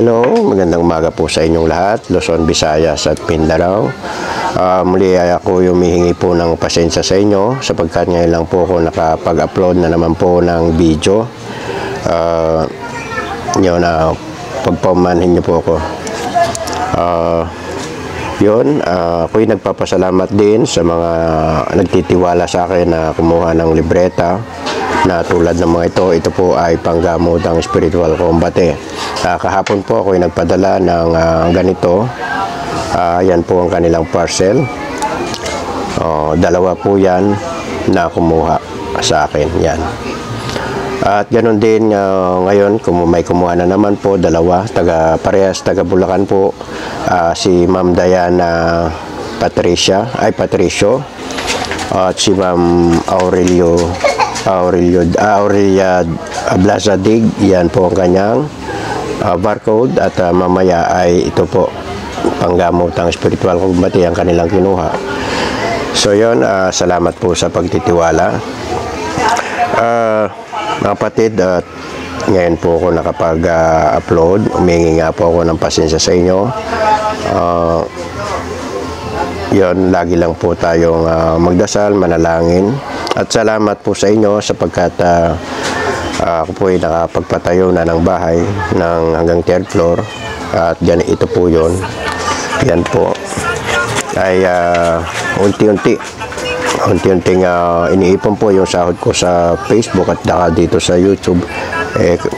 Hello, magandang umaga po sa inyong lahat, Luzon, Visayas at Mindanao. Muli ay ako humihingi po ng pasensya sa inyo sapagkat ngayon lang po ako nakapag-upload na naman po ng video. Yun, pagpamanhin niyo po ako. Ako'y nagpapasalamat din sa mga nagtitiwala sa akin na kumuha ng libreta na tulad ng mga ito. Ito po ay panggamotang spiritual combate. Kahapon po ako'y nagpadala ng ganito. Yan po ang kanilang parcel. Dalawa po yan na kumuha sa akin. Yan. At ganoon din ngayon, may kumuha na naman po, dalawa, parehas taga Bulacan po, si Ma'am Diana Patricio at si Ma'am Aurelia Blazadig. Yan po ang kanyang barcode at mamaya ay ito po panggamotang spiritual combate ang kanilang kinuha. So yun, salamat po sa pagtitiwala. Mga kapatid, ngayon po ako nakapag-upload. Humingi nga po ako ng pasensya sa inyo. Yun, lagi lang po tayong magdasal, manalangin. At salamat po sa inyo sapagkat ako po ay nakapagpatayo na ng bahay ng hanggang 3rd floor. At dyan, ito po yun. Yan po. Ay unti-unting iniipon po yung sahod ko sa Facebook at dito sa YouTube.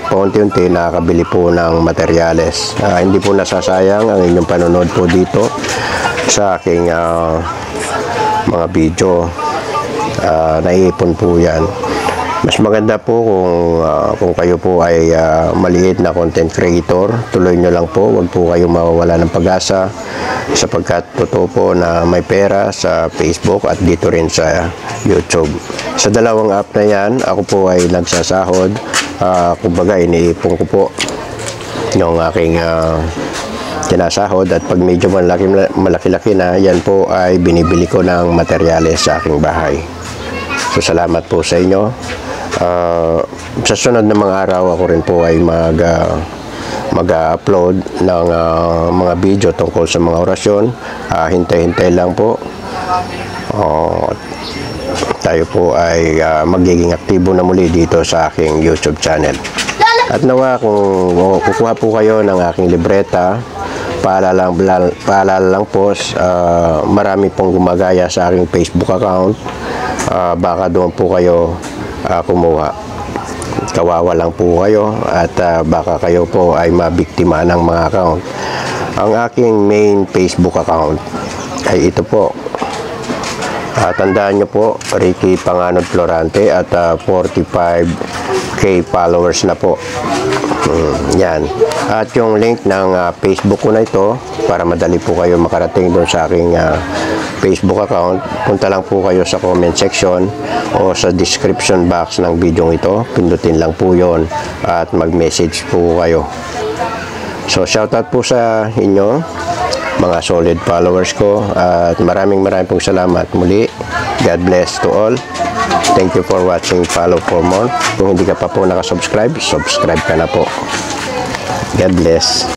Paunti-unti nakakabili po ng materyales. Hindi po nasasayang ang inyong panonood po dito sa aking mga video. Naiipon po yan. Mas maganda po kung kayo po ay maliit na content creator. Tuloy nyo lang po, wag po kayo mawawala ng pag-asa sapagkat totoo po na may pera sa Facebook at dito rin sa YouTube. Sa dalawang app na yan, ako po ay nagsasahod. Kumbaga, iniipon ko po yung aking tinasahod at pag medyo malaki-laki na, yan po ay binibili ko ng materyales sa aking bahay. So, salamat po sa inyo. Sa sunod na mga araw, ako rin po ay mag-upload ng mga video tungkol sa mga orasyon. Hintay-hintay lang po. Tayo po ay magiging aktibo na muli dito sa aking YouTube channel. At nawa kung kukuha po kayo ng aking libreta, paalala lang po, marami pong gumagaya sa aking Facebook account. Baka doon po kayo kumuha. Kawawa lang po kayo at baka kayo po ay mabiktima ng mga account. Ang aking main Facebook account ay ito po. Tandaan nyo po, Ricky Panganod Florante at 45k followers na po. Yan. At yung link ng Facebook ko na ito, para madali po kayo makarating doon sa aking Facebook account, punta lang po kayo sa comment section o sa description box ng video ito. Pindutin lang po yon at mag-message po kayo. So, shoutout po sa inyo, mga solid followers ko, at maraming pong salamat muli. God bless to all. Thank you for watching. Follow for more. Kung hindi ka pa po nakasubscribe, subscribe ka na po. God bless.